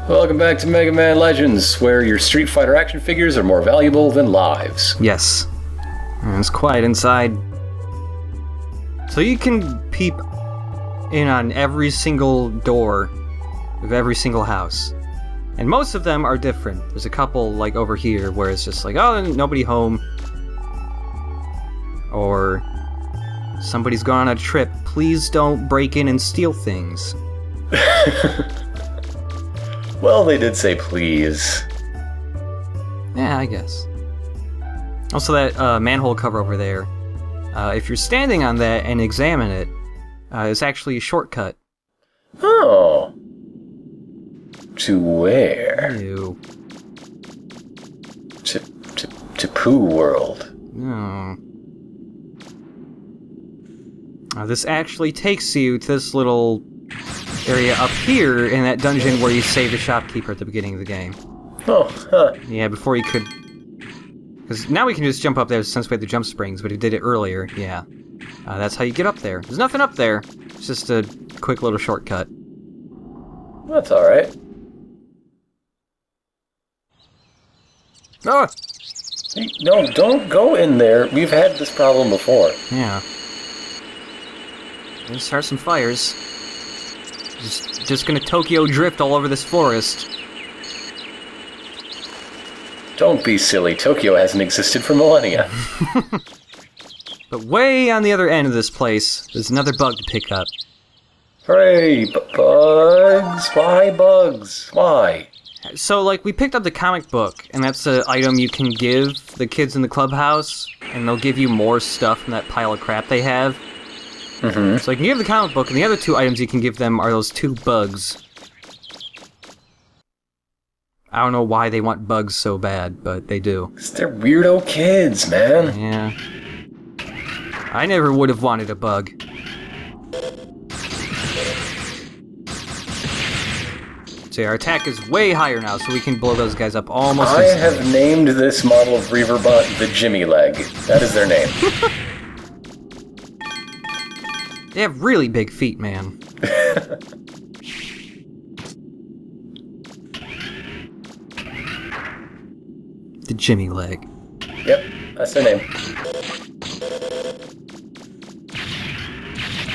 Welcome back to Mega Man Legends, where your Street Fighter action figures are more valuable than lives. Yes. And it's quiet inside. So you can peep in on every single door of every single house. And most of them are different. There's a couple, like, over here, where it's just like, oh, nobody home. Or somebody's gone on a trip. Please don't break in and steal things. Well, they did say please. Yeah, I guess. Also, that manhole cover over there. If you're standing on that and examine it, it's actually a shortcut. Oh. To where? Ew. To Pooh World. No. This actually takes you to this little area up here in that dungeon where you save the shopkeeper at the beginning of the game. Oh, huh. Yeah, before you could... Because now we can just jump up there since we had the jump springs, but we did it earlier, yeah. That's how you get up there. There's nothing up there. It's just a quick little shortcut. That's alright. Oh! Hey, no, don't go in there. We've had this problem before. Yeah. Let's start some fires. Just gonna Tokyo drift all over this forest. Don't be silly. Tokyo hasn't existed for millennia. But way on the other end of this place, there's another bug to pick up. Hooray, bugs! Why bugs? Why? So, like, we picked up the comic book, and that's an item you can give the kids in the clubhouse, and they'll give you more stuff from that pile of crap they have. Mm-hmm. So you can give the comic book, and the other two items you can give them are those two bugs. I don't know why they want bugs so bad, but they do. 'Cause they're weirdo kids, man. Yeah. I never would have wanted a bug. So our attack is way higher now, so we can blow those guys up almost instantly. I have named this model of Reaverbot the Jimmy Leg. That is their name. They have really big feet, man. The Jimmy Leg. Yep, that's their name.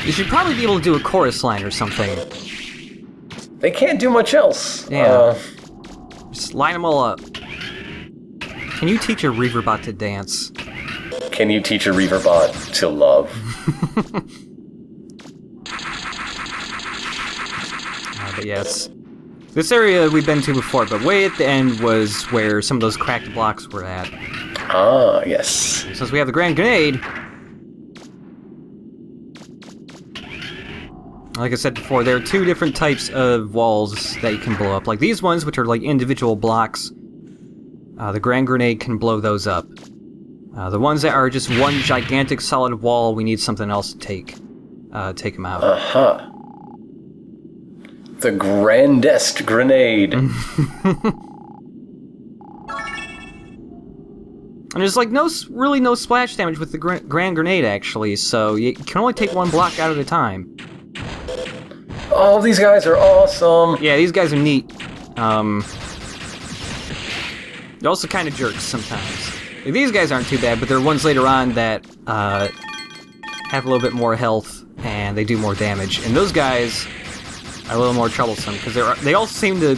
You should probably be able to do a chorus line or something. They can't do much else. Yeah. Just line them all up. Can you teach a Reaverbot to dance? Can you teach a Reaverbot to love? But yes. This area we've been to before, but way at the end was where some of those cracked blocks were at. Ah, yes. Since we have the Grand Grenade, like I said before, there are two different types of walls that you can blow up. Like these ones, which are like individual blocks, the Grand Grenade can blow those up. The ones that are just one gigantic solid wall, we need something else to take them out. Uh-huh. The grandest grenade. And there's like really no splash damage with the Grand Grenade, actually, so you can only take one block out at a time. Oh, these guys are awesome. Yeah, these guys are neat. They're also kind of jerks sometimes. Like, these guys aren't too bad, but there are ones later on that have a little bit more health and they do more damage. And those guys are a little more troublesome because they all seem to...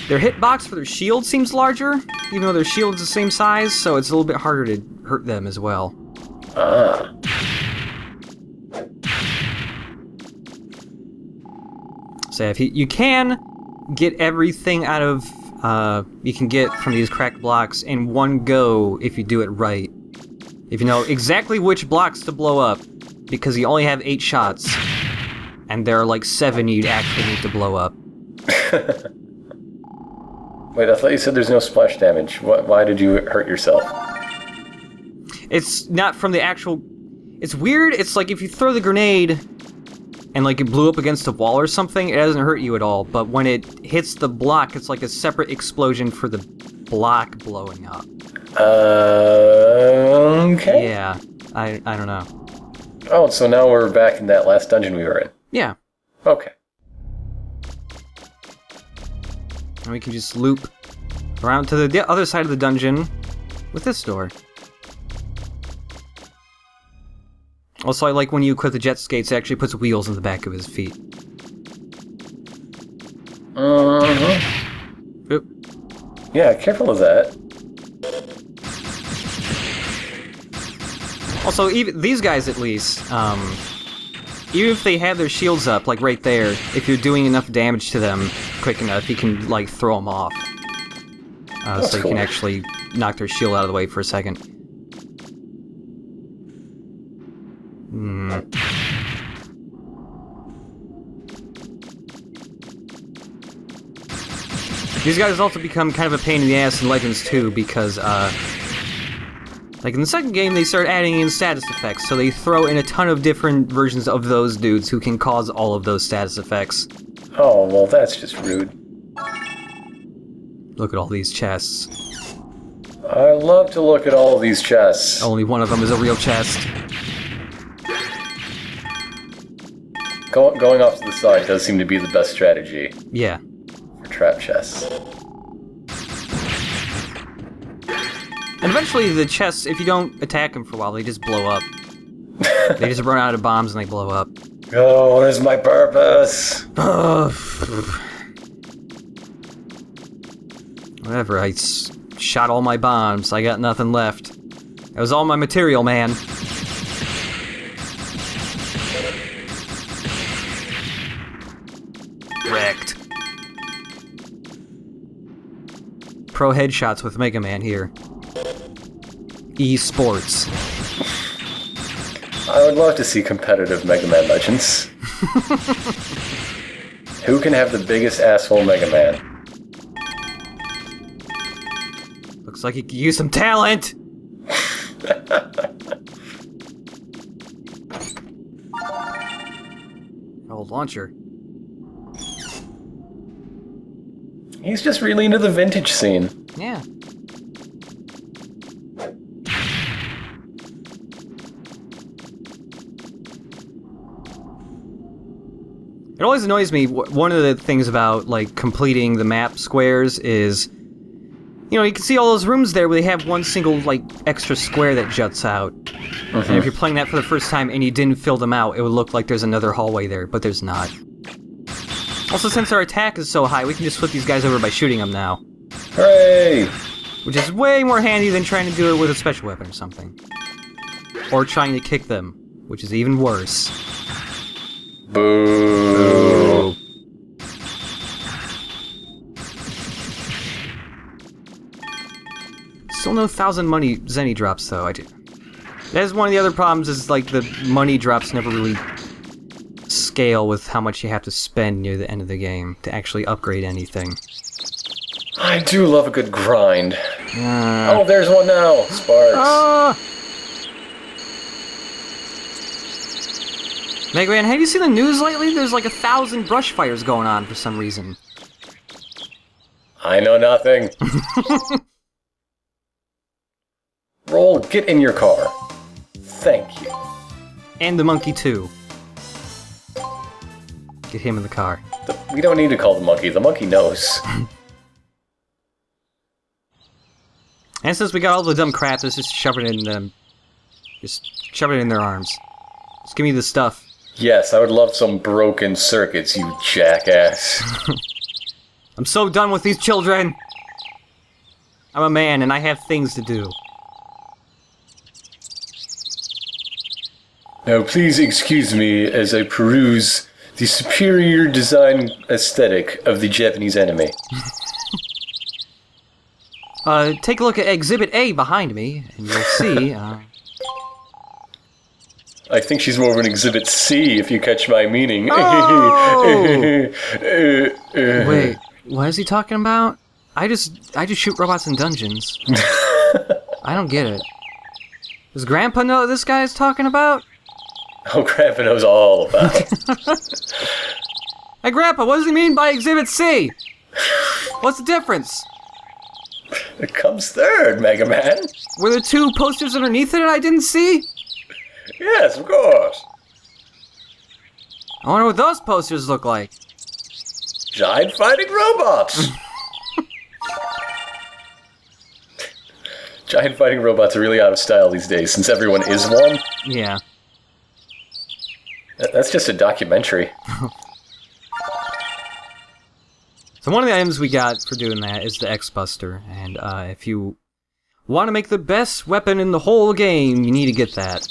Their hitbox for their shield seems larger, even though their shield's the same size, so it's a little bit harder to hurt them as well. Ah. So if you can get everything out of you can get from these cracked blocks in one go if you do it right. If you know exactly which blocks to blow up, because you only have 8 shots, and there are like 7 you'd actually need to blow up. Wait, I thought you said there's no splash damage. Why did you hurt yourself? It's not from the actual... It's weird, it's like if you throw the grenade and like it blew up against a wall or something, it doesn't hurt you at all. But when it hits the block, it's like a separate explosion for the block blowing up. Okay. Yeah, I don't know. Oh, so now we're back in that last dungeon we were in. Yeah. Okay. And we can just loop around to the other side of the dungeon with this door. Also, I like when you equip the jet skates, it actually puts wheels in the back of his feet. Oop. Yeah, careful of that. Also, even these guys at least, even if they have their shields up, like right there, if you're doing enough damage to them quick enough, you can, like, throw them off. So you cool. can actually knock their shield out of the way for a second. These guys also become kind of a pain in the ass in Legends too, because, like in the second game, they start adding in status effects, so they throw in a ton of different versions of those dudes who can cause all of those status effects. Oh, well, that's just rude. Look at all these chests. I love to look at all of these chests. Only one of them is a real chest. Going off to the side does seem to be the best strategy Yeah. for trap chests. And eventually the chests, if you don't attack them for a while, they just blow up. They just run out of bombs and they blow up. Oh, what is my purpose? Whatever, I shot all my bombs. I got nothing left. That was all my material, man. Wrecked. Pro headshots with Mega Man here. Esports. I would love to see competitive Mega Man Legends. Who can have the biggest asshole Mega Man? Looks like he could use some talent! Old launcher. He's just really into the vintage scene. Yeah. It always annoys me, one of the things about, like, completing the map squares is, you know, you can see all those rooms there where they have one single, like, extra square that juts out. And if you're playing that for the first time and you didn't fill them out, it would look like there's another hallway there, but there's not. Also, since our attack is so high, we can just flip these guys over by shooting them now. Hooray! Which is way more handy than trying to do it with a special weapon or something. Or trying to kick them, which is even worse. Boo! Still no 1,000 money Zenny drops, though. That is one of the other problems, is like the money drops never really scale with how much you have to spend near the end of the game to actually upgrade anything. I do love a good grind. Oh, there's one now! Sparks. Mega Man, have you seen the news lately? There's like 1,000 brush fires going on for some reason. I know nothing. Roll, get in your car. Thank you. And the monkey, too. Get him in the car. We don't need to call the monkey knows. And since we got all the dumb crap, let's just shove it in them. Just shove it in their arms. Just give me the stuff. Yes, I would love some broken circuits, you jackass. I'm so done with these children! I'm a man and I have things to do. Now please excuse me as I peruse the superior design aesthetic of the Japanese anime. Take a look at Exhibit A behind me, and you'll see, I think she's more of an Exhibit C, if you catch my meaning. Oh! Wait, what is he talking about? I just shoot robots in dungeons. I don't get it. Does Grandpa know what this guy is talking about? Oh, Grandpa knows all about it. Hey, Grandpa, what does he mean by Exhibit C? What's the difference? It comes third, Mega Man. Were there two posters underneath it that I didn't see? Yes, of course. I wonder what those posters look like. Giant fighting robots. Giant fighting robots are really out of style these days, since everyone is one. Yeah. That's just a documentary. So one of the items we got for doing that is the X-Buster, and if you want to make the best weapon in the whole game, you need to get that.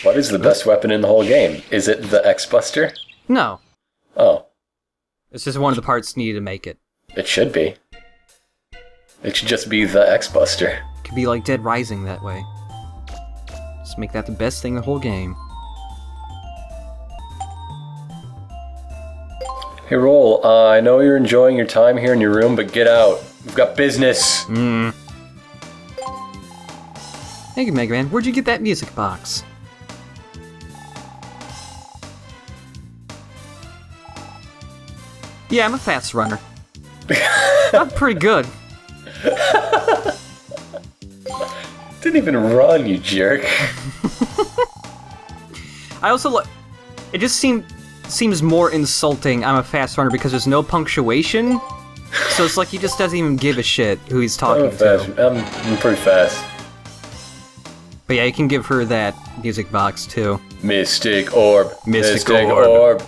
What is the best weapon in the whole game? Is it the X-Buster? No. Oh. It's just one of the parts needed to make it. It should be. It should just be the X-Buster. Could be like Dead Rising that way. Just make that the best thing in the whole game. Hey, Roll, I know you're enjoying your time here in your room, but get out. We've got business. Thank you, Mega Man. Where'd you get that music box? Yeah, I'm a fast runner. I'm pretty good. Didn't even run, you jerk. I also like. It just seems more insulting. I'm a fast runner because there's no punctuation, so it's like he just doesn't even give a shit who he's talking to. I'm pretty fast. But yeah, you can give her that music box too. Mystic Orb. Mystic Orb.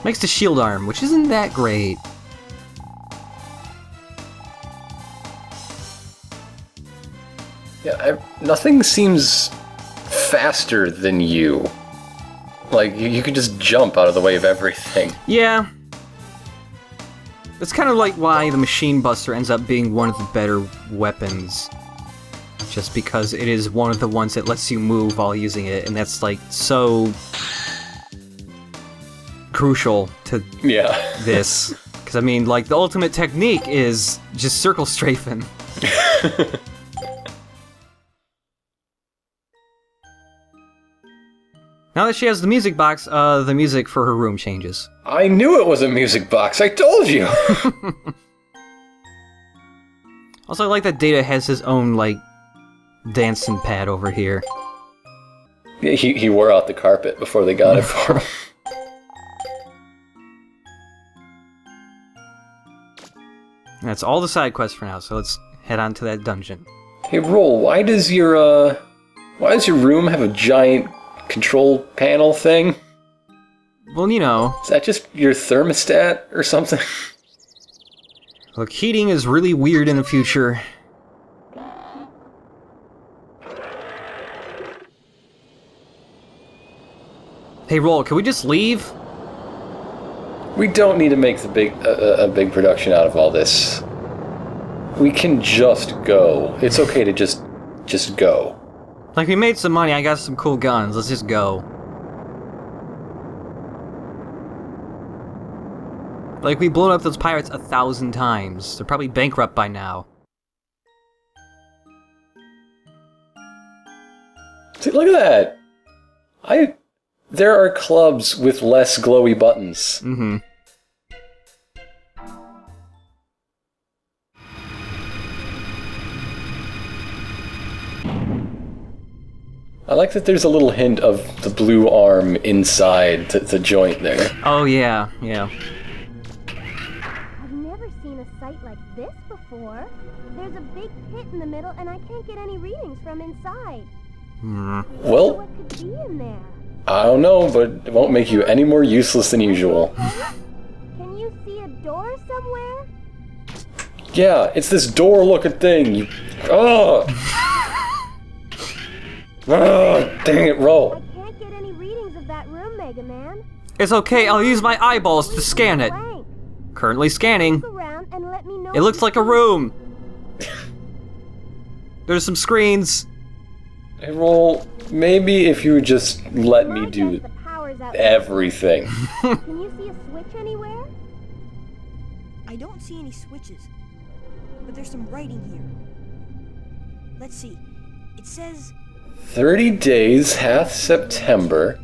Makes the shield arm, which isn't that great. Yeah, nothing seems faster than you. Like, you can just jump out of the way of everything. Yeah. It's kind of like why the Machine Buster ends up being one of the better weapons. Just because it is one of the ones that lets you move while using it, and that's like so crucial to this. Because I mean, like, the ultimate technique is just circle strafing. Now that she has the music box, the music for her room changes. I knew it was a music box, I told you! Also, I like that Data has his own, like, dancing pad over here. Yeah, he wore out the carpet before they got it for him. That's all the side quests for now, so let's head on to that dungeon. Hey, Roll, why does your room have a giant control panel thing? Well, you know. Is that just your thermostat or something? Look, heating is really weird in the future. Hey, Roll, can we just leave? We don't need to make a big production out of all this. We can just go. It's okay to just go. Like, we made some money, I got some cool guns, let's just go. Like, we've blown up those pirates 1,000 times. They're probably bankrupt by now. See, look at that! There are clubs with less glowy buttons. Mm-hmm. I like that there's a little hint of the blue arm inside the joint there. Oh, yeah, yeah. I've never seen a site like this before. There's a big pit in the middle, and I can't get any readings from inside. Well, What could be in there? I don't know, but it won't make you any more useless than usual. Can you see a door somewhere? Yeah, it's this door-looking thing. You... Oh! Oh, dang it, I Roll. can't get any readings of that room, Mega Man. It's okay, I'll use my eyeballs to scan it. Blank. Currently scanning. Look around and let me know. It looks like a room. There's some screens. Hey, Roll, maybe if you would just let me do The power's out. everything. Can you see a switch anywhere? I don't see any switches, but there's some writing here. Let's see. It says 30 days, hath September.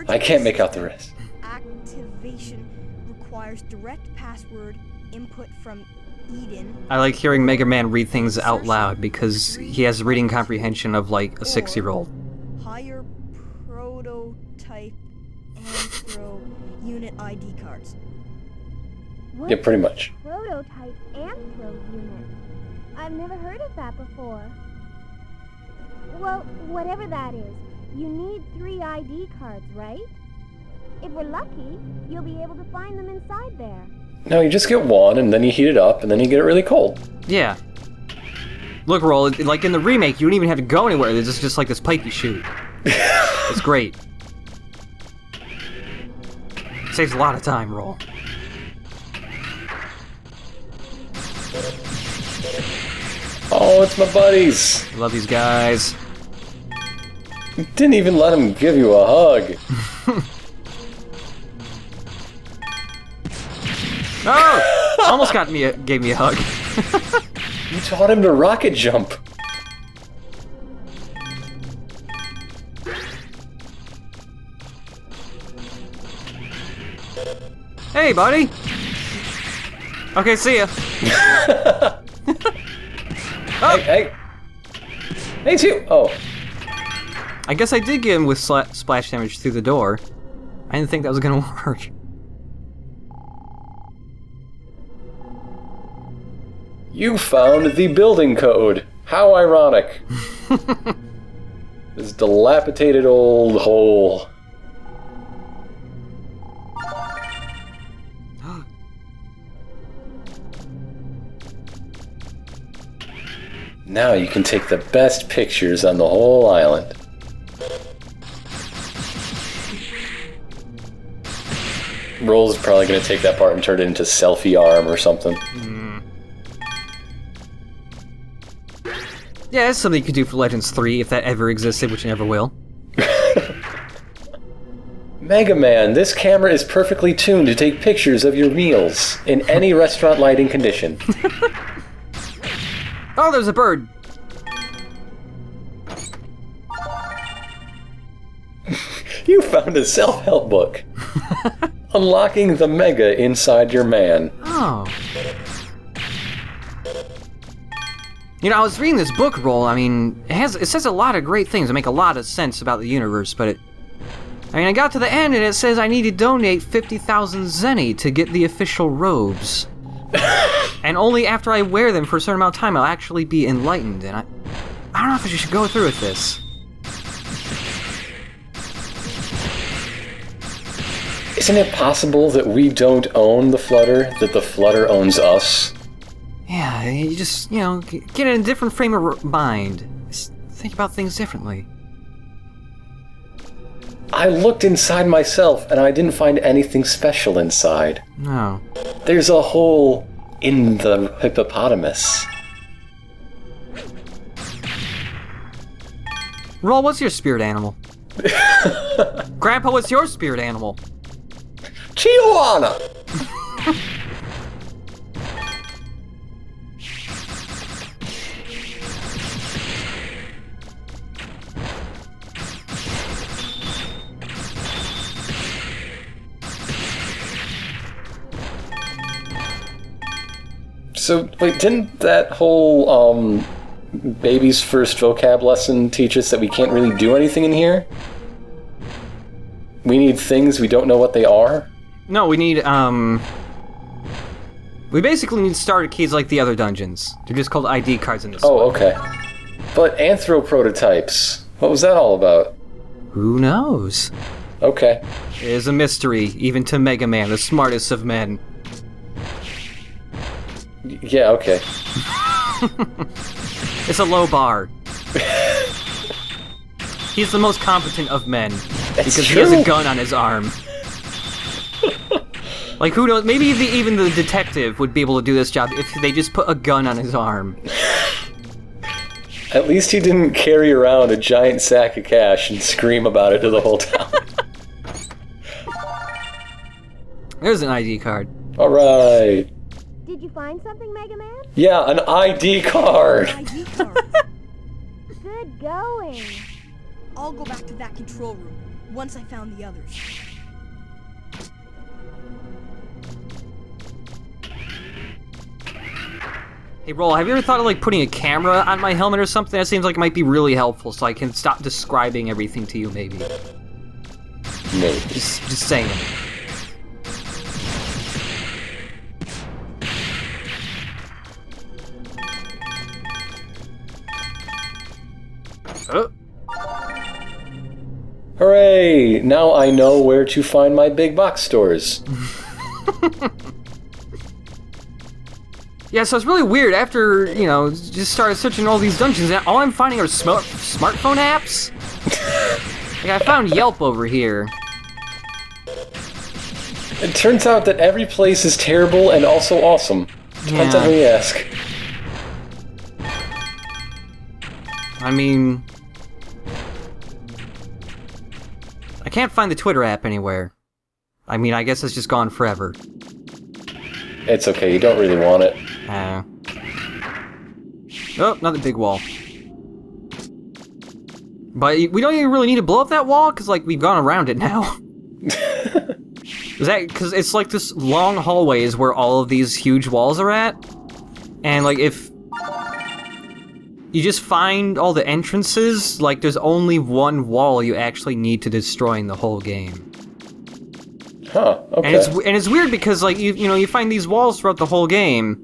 I can't make out the rest. Activation requires direct password input from Eden. I like hearing Mega Man read things out loud because he has reading comprehension of like a 6-year-old. Higher prototype Anthro unit ID cards. What's Yeah, pretty much. a prototype anthro unit? I've never heard of that before. Well, whatever that is, you need 3 ID cards, right? If we're lucky, you'll be able to find them inside there. No, you just get one, and then you heat it up, and then you get it really cold. Yeah. Look, Roll, like in the remake, you don't even have to go anywhere. There's just like this pipe you shoot. It's great. Saves a lot of time, Roll. Oh, it's my buddies. Love these guys. You didn't even let him give you a hug. Oh! Almost gave me a hug. You taught him to rocket jump. Hey, buddy. Okay, see ya. Oh. Hey. Hey, too. Oh. I guess I did get him with splash damage through the door. I didn't think that was gonna work. You found the building code. How ironic. This dilapidated old hole. Now you can take the best pictures on the whole island. Roll's probably going to take that part and turn it into selfie arm or something. Yeah, that's something you could do for Legends 3 if that ever existed, which it never will. Mega Man, this camera is perfectly tuned to take pictures of your meals in any restaurant lighting condition. Oh, there's a bird! You found a self-help book. Unlocking the mega inside your man. Oh. You know, I was reading this book, Roll. I mean, it says a lot of great things that make a lot of sense about the universe, but I got to the end and it says I need to donate 50,000 zenny to get the official robes. And only after I wear them for a certain amount of time I'll actually be enlightened, and I don't know if I should go through with this. Isn't it possible that we don't own the Flutter, that the Flutter owns us? Yeah, you just, get in a different frame of mind. Just think about things differently. I looked inside myself and I didn't find anything special inside. No. There's a hole in the hippopotamus. Roll, what's your spirit animal? Grandpa, what's your spirit animal? Chihuahua! So, wait, didn't that whole, baby's first vocab lesson teach us that we can't really do anything in here? We need things, we don't know what they are? No, we need, we basically need starter keys like the other dungeons. They're just called ID cards in this one. Oh, okay. But anthro prototypes, what was that all about? Who knows? Okay. It is a mystery, even to Mega Man, the smartest of men. Yeah, okay. It's a low bar. He's the most competent of men. Because he has a gun on his arm. Like, who knows? Maybe even the detective would be able to do this job if they just put a gun on his arm. At least he didn't carry around a giant sack of cash and scream about it to the whole town. There's an ID card. Alright. Did you find something, Mega Man? Yeah, an ID card. ID card. Good going. I'll go back to that control room once I found the others. Hey, Roll, have you ever thought of, putting a camera on my helmet or something? That seems like it might be really helpful, so I can stop describing everything to you, maybe. Maybe. Just saying. Hooray! Now I know where to find my big box stores. Yeah, so it's really weird. After, just started searching all these dungeons, and all I'm finding are smartphone apps. Like, I found Yelp over here. It turns out that every place is terrible and also awesome. Depends on who you ask. I mean... I can't find the Twitter app anywhere. I mean, I guess it's just gone forever. It's okay, you don't really want it. Oh, another big wall. But we don't even really need to blow up that wall, because, like, we've gone around it now. Because it's like this long hallways where all of these huge walls are at. And, like, if you just find all the entrances, like, there's only one wall you actually need to destroy in the whole game. Huh, okay. And it's weird because, like, you find these walls throughout the whole game,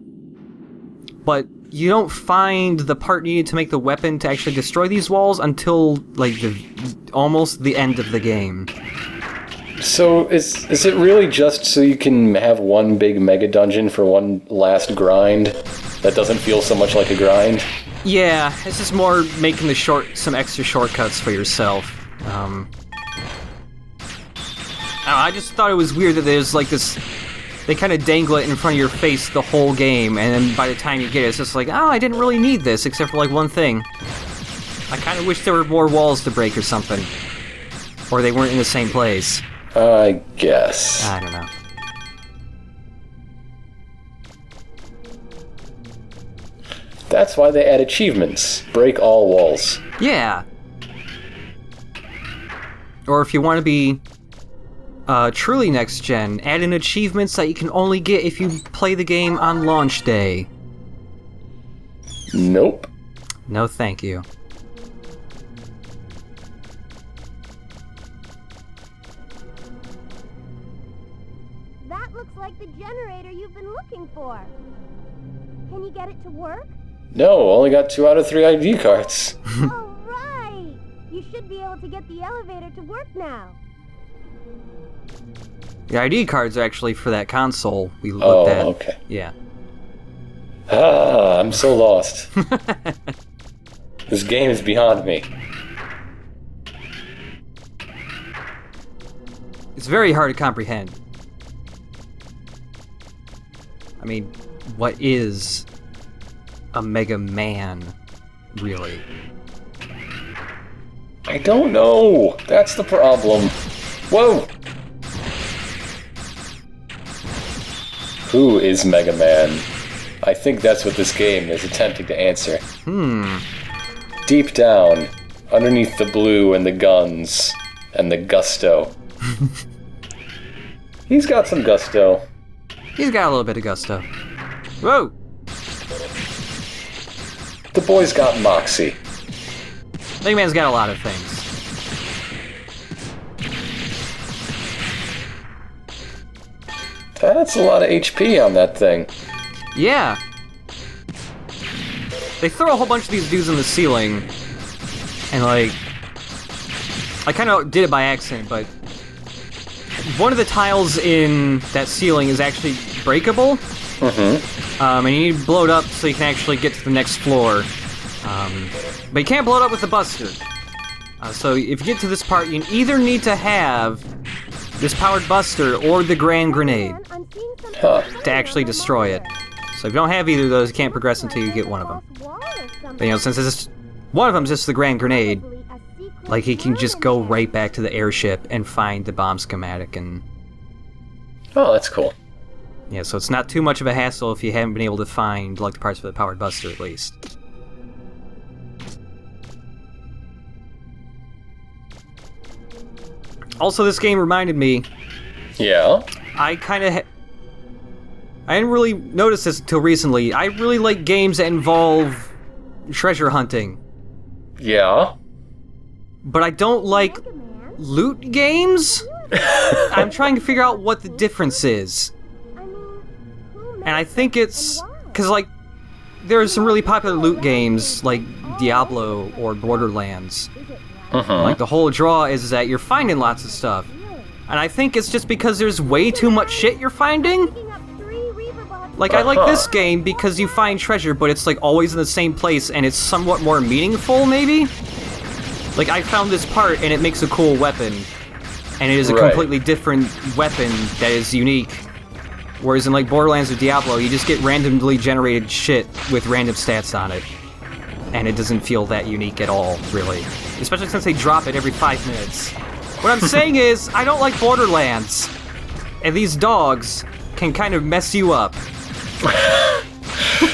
but you don't find the part needed to make the weapon to actually destroy these walls until, like, almost the end of the game. So, is it really just so you can have one big mega dungeon for one last grind that doesn't feel so much like a grind? Yeah, it's just more making some extra shortcuts for yourself. I just thought it was weird that there's, like, this... They kind of dangle it in front of your face the whole game, and then by the time you get it, it's just like, oh, I didn't really need this, except for, like, one thing. I kind of wish there were more walls to break or something. Or they weren't in the same place. I guess. I don't know. That's why they add achievements. Break all walls. Yeah. Or if you want to be truly next gen, add in achievements that you can only get if you play the game on launch day. Nope. No, thank you. That looks like the generator you've been looking for. Can you get it to work? No, only got 2 out of 3 ID cards. Oh, right! You should be able to get the elevator to work now. The ID cards are actually for that console we looked at. Oh, okay. Yeah. I'm so lost. This game is beyond me. It's very hard to comprehend. I mean, what is a Mega Man, really? I don't know. That's the problem. Whoa! Who is Mega Man? I think that's what this game is attempting to answer. Deep down, underneath the blue and the guns and the gusto. He's got some gusto. He's got a little bit of gusto. Whoa! The boy's got moxie. Mega Man's got a lot of things. That's a lot of HP on that thing. Yeah. They throw a whole bunch of these dudes in the ceiling, and, like, I kind of did it by accident, but one of the tiles in that ceiling is actually breakable. And you need to blow it up so you can actually get to the next floor. But you can't blow it up with the buster. So if you get to this part, you either need to have this powered buster or the grand grenade to actually destroy it. So if you don't have either of those, you can't progress until you get one of them. But, since it's one of them's just the grand grenade, like, he can just go right back to the airship and find the bomb schematic and... Oh, that's cool. Yeah, so it's not too much of a hassle if you haven't been able to find, like, the parts for the powered buster, at least. Also, this game reminded me... Yeah? I didn't really notice this until recently. I really like games that involve treasure hunting. Yeah? But I don't like loot games? I'm trying to figure out what the difference is. And I think it's... because, like, there are some really popular loot games, like Diablo or Borderlands, Like, the whole draw is that you're finding lots of stuff. And I think it's just because there's way too much shit you're finding. Picking up 3 Reaverbots. Like, I like this game because you find treasure, but it's, like, always in the same place, and it's somewhat more meaningful, maybe? Like, I found this part, and it makes a cool weapon. And it is a completely different weapon that is unique. Whereas in, like, Borderlands or Diablo, you just get randomly generated shit with random stats on it. And it doesn't feel that unique at all, really. Especially since they drop it every 5 minutes. What I'm saying is, I don't like Borderlands. And these dogs can kind of mess you up.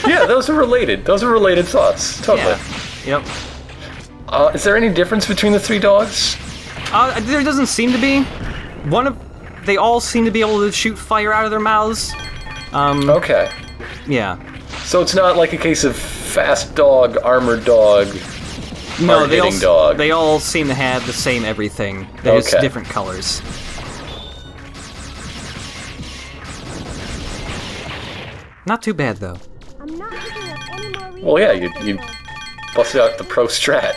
Yeah, those are related. Those are related thoughts. Totally. Yeah. Yep. Is there any difference between the 3 dogs? There doesn't seem to be. They all seem to be able to shoot fire out of their mouths. Okay. Yeah. So it's not like a case of fast dog, armored dog, No, dog. they all seem to have the same everything. They're just different colors. Not too bad, though. I'm not picking up any more Reaverbots. Well, yeah, you busted out the pro strat.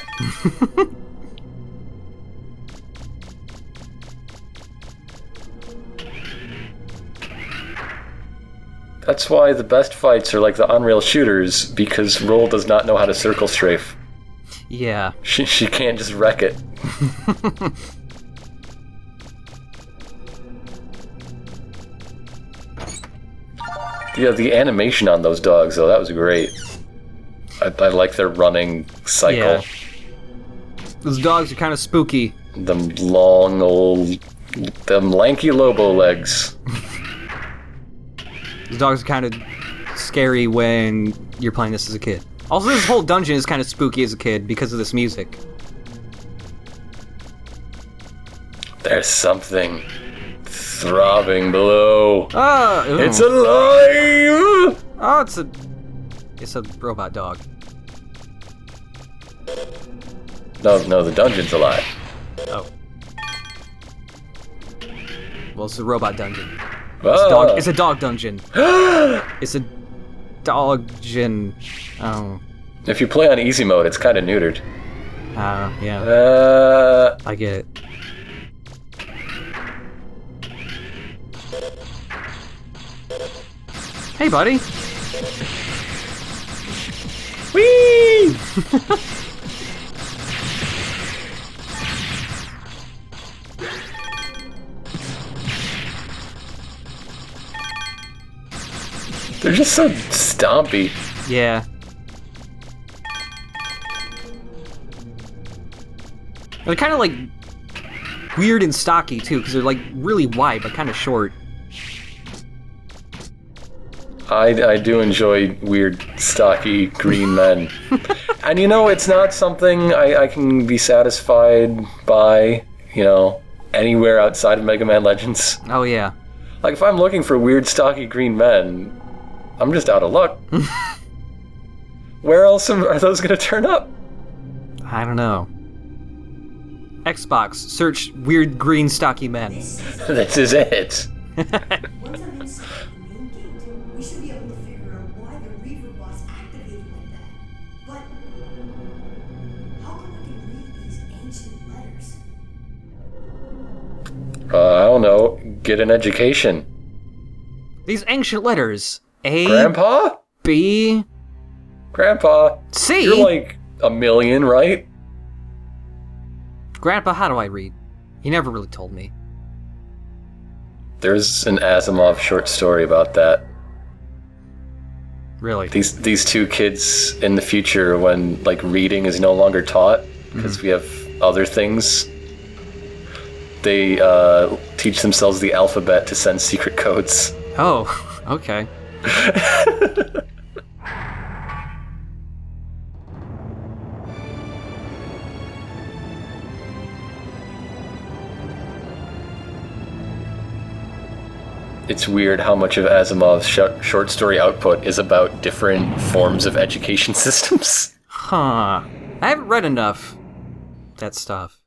That's why the best fights are like the Unreal shooters, because Roll does not know how to circle strafe. Yeah. She can't just wreck it. Yeah, the animation on those dogs, though, that was great. I like their running cycle. Yeah. Those dogs are kind of spooky. Them long old... them lanky Lobo legs. Those dogs are kind of scary when you're playing this as a kid. Also, this whole dungeon is kind of spooky as a kid because of this music. There's something throbbing below. Oh, it's alive! Oh, it's a robot dog. No, the dungeon's alive. Oh. Well, it's a robot dungeon. Ah. It's a dog dungeon. It's a dog-gin. Oh. If you play on easy mode, it's kind of neutered. Yeah. I get it. Hey, buddy. Whee! They're just so stompy. Yeah. They're kind of like weird and stocky too, because they're like really wide but kind of short. I do enjoy weird, stocky green men. And you know, it's not something I can be satisfied by, you know, anywhere outside of Mega Man Legends. Oh yeah. Like, if I'm looking for weird, stocky green men, I'm just out of luck. Where else are those going to turn up? I don't know. Xbox, search weird green stocky men. This is it. Once I'm inside the main gate, we should be able to figure out why the Reaverbot's activated like that. But how come I can read these ancient letters? I don't know. Get an education. These ancient letters. A, Grandpa? B, Grandpa? C. You're like a million, right? Grandpa, how do I read? He never really told me. There's an Asimov short story about that. Really? These two kids in the future, when like reading is no longer taught because we have other things, they teach themselves the alphabet to send secret codes. Oh, okay. It's weird how much of Asimov's short story output is about different forms of education systems. Huh. I haven't read enough that stuff.